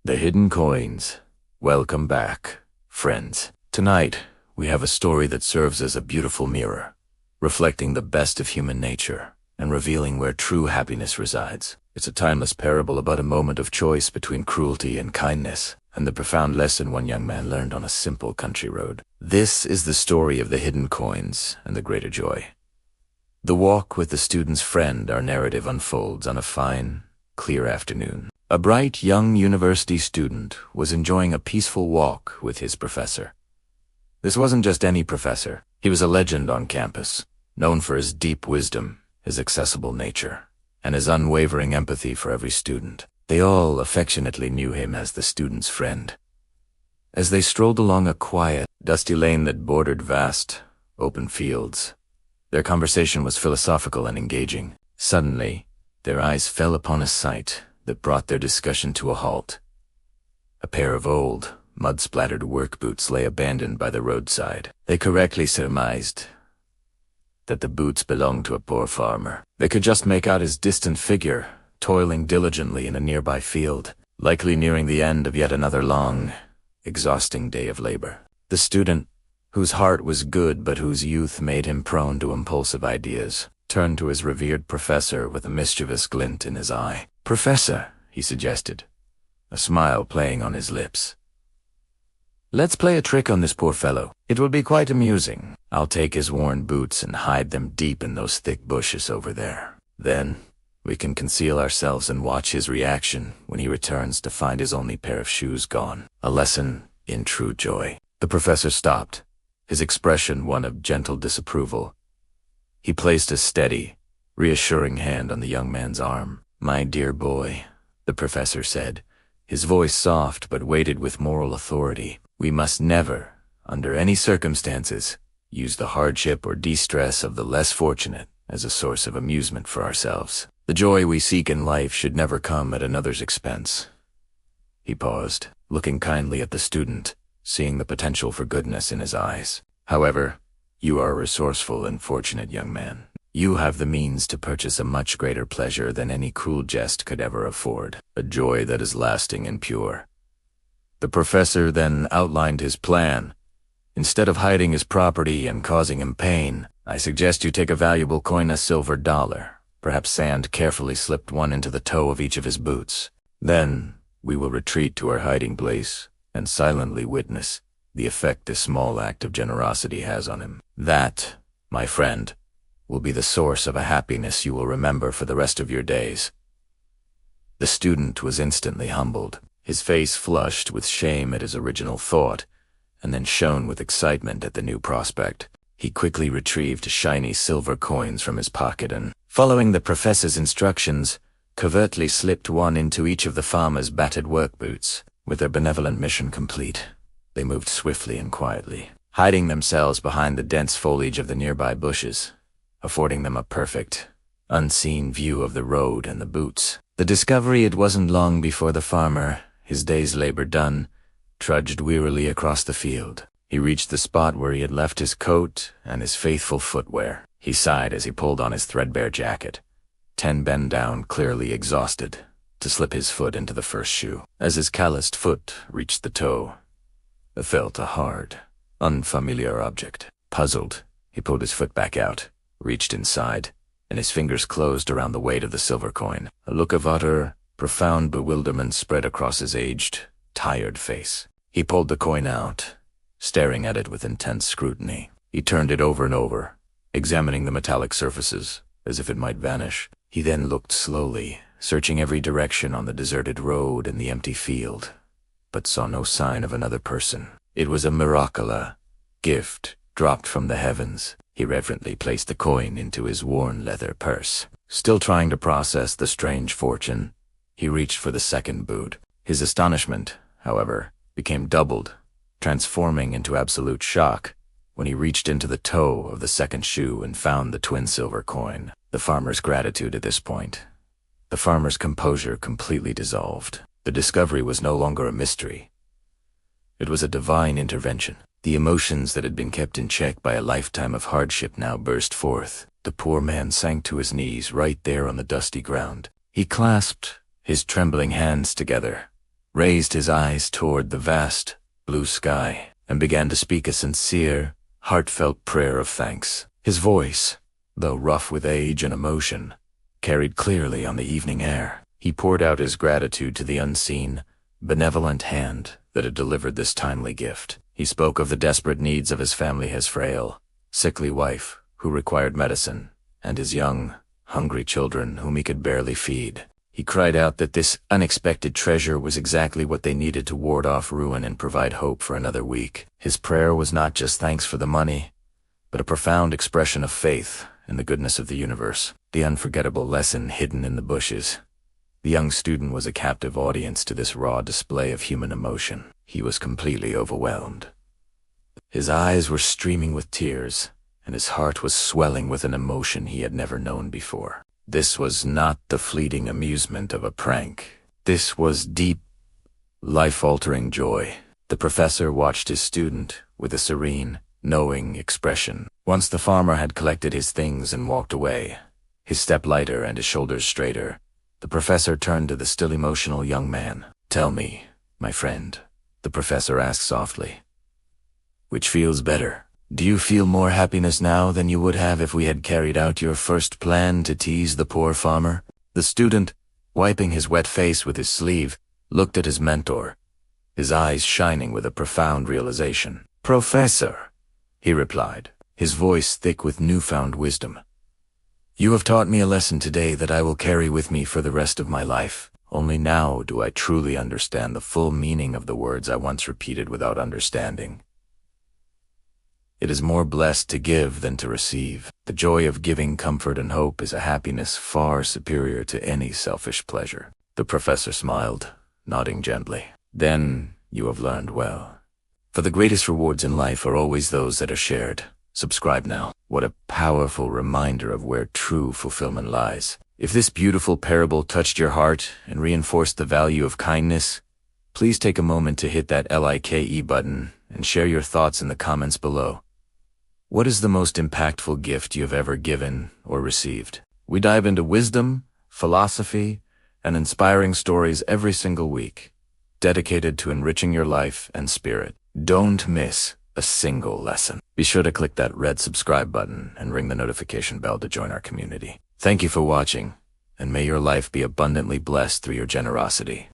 The Hidden Coins. Welcome back, friends. Tonight, we have a story that serves as a beautiful mirror, reflecting the best of human nature and revealing where true happiness resides. It's a timeless parable about a moment of choice between cruelty and kindness, and the profound lesson one young man learned on a simple country road. This is the story of the hidden coins and the greater joy. The walk with the student's friend, our narrative unfolds on a fine, clear afternoon. A bright young university student was enjoying a peaceful walk with his professor. This wasn't just any professor. He was a legend on campus, known for his deep wisdom, his accessible nature, and his unwavering empathy for every student. They all affectionately knew him as the student's friend. As they strolled along a quiet, dusty lane that bordered vast, open fields, their conversation was philosophical and engaging. Suddenly, their eyes fell upon a sight that brought their discussion to a halt. A pair of old, mud-splattered work boots lay abandoned by the roadside. They correctly surmised that the boots belonged to a poor farmer. They could just make out his distant figure, toiling diligently in a nearby field, likely nearing the end of yet another long, exhausting day of labor. The student, whose heart was good but whose youth made him prone to impulsive ideas, turned to his revered professor with a mischievous glint in his eye. "Professor," he suggested, a smile playing on his lips, "let's play a trick on this poor fellow. It will be quite amusing. I'll take his worn boots and hide them deep in those thick bushes over there. Then we can conceal ourselves and watch his reaction when he returns to find his only pair of shoes gone. A lesson in true joy." The professor stopped, his expression one of gentle disapproval. He placed a steady, reassuring hand on the young man's arm. "My dear boy," the professor said, his voice soft but weighted with moral authority, "we must never, under any circumstances, use the hardship or distress of the less fortunate as a source of amusement for ourselves. The joy we seek in life should never come at another's expense." He paused, looking kindly at the student, seeing the potential for goodness in his eyes. "However, you are a resourceful and fortunate young man. You have the means to purchase a much greater pleasure than any cruel jest could ever afford, a joy that is lasting and pure." The professor then outlined his plan. "Instead of hiding his property and causing him pain, I suggest you take a valuable coin, a silver dollar. Perhaps sand carefully slipped one into the toe of each of his boots. Then we will retreat to our hiding place and silently witness the effect this small act of generosity has on him. That, my friend, will be the source of a happiness you will remember for the rest of your days." The student was instantly humbled. His face flushed with shame at his original thought, and then shone with excitement at the new prospect. He quickly retrieved shiny silver coins from his pocket and, following the professor's instructions, covertly slipped one into each of the farmer's battered work boots. With their benevolent mission complete, they moved swiftly and quietly, hiding themselves behind the dense foliage of the nearby bushes, affording them a perfect, unseen view of the road and the boots. The discovery it wasn't long before the farmer, his day's labor done, trudged wearily across the field. He reached the spot where he had left his coat and his faithful footwear. He sighed as he pulled on his threadbare jacket, 10 bent down, clearly exhausted, to slip his foot into the first shoe. As his calloused foot reached the toe, it felt a hard, unfamiliar object. Puzzled, he pulled his foot back out, reached inside, and his fingers closed around the weight of the silver coin. A look of utter, profound bewilderment spread across his aged, tired face. He pulled the coin out, staring at it with intense scrutiny. He turned it over and over, examining the metallic surfaces, as if it might vanish. He then looked slowly, searching every direction on the deserted road and the empty field, but saw no sign of another person. It was a miraculous gift dropped from the heavens. He reverently placed the coin into his worn leather purse. Still trying to process the strange fortune, he reached for the second boot. His astonishment, however, became doubled, transforming into absolute shock when he reached into the toe of the second shoe and found the twin silver coin. The farmer's gratitude at this point. The farmer's composure completely dissolved. The discovery was no longer a mystery. It was a divine intervention. The emotions that had been kept in check by a lifetime of hardship now burst forth. The poor man sank to his knees right there on the dusty ground. He clasped his trembling hands together, raised his eyes toward the vast blue sky, and began to speak a sincere, heartfelt prayer of thanks. His voice, though rough with age and emotion, carried clearly on the evening air. He poured out his gratitude to the unseen, benevolent hand that had delivered this timely gift. He spoke of the desperate needs of his family, his frail, sickly wife, who required medicine, and his young, hungry children whom he could barely feed. He cried out that this unexpected treasure was exactly what they needed to ward off ruin and provide hope for another week. His prayer was not just thanks for the money, but a profound expression of faith in the goodness of the universe, the unforgettable lesson hidden in the bushes. The young student was a captive audience to this raw display of human emotion. He was completely overwhelmed. His eyes were streaming with tears, and his heart was swelling with an emotion he had never known before. This was not the fleeting amusement of a prank. This was deep, life-altering joy. The professor watched his student with a serene, knowing expression. Once the farmer had collected his things and walked away, his step lighter and his shoulders straighter, the professor turned to the still emotional young man. "Tell me, my friend," the professor asked softly, "which feels better? Do you feel more happiness now than you would have if we had carried out your first plan to tease the poor farmer?" The student, wiping his wet face with his sleeve, looked at his mentor, his eyes shining with a profound realization. "Professor," he replied, his voice thick with newfound wisdom, "you have taught me a lesson today that I will carry with me for the rest of my life. Only now do I truly understand the full meaning of the words I once repeated without understanding. It is more blessed to give than to receive. The joy of giving comfort and hope is a happiness far superior to any selfish pleasure." The professor smiled, nodding gently. "Then you have learned well. For the greatest rewards in life are always those that are shared. Subscribe now." What a powerful reminder of where true fulfillment lies. If this beautiful parable touched your heart and reinforced the value of kindness, please take a moment to hit that like button and share your thoughts in the comments below. What is the most impactful gift you have ever given or received? We dive into wisdom, philosophy, and inspiring stories every single week, dedicated to enriching your life and spirit. Don't miss a single lesson. Be sure to click that red subscribe button and ring the notification bell to join our community. Thank you for watching, and may your life be abundantly blessed through your generosity.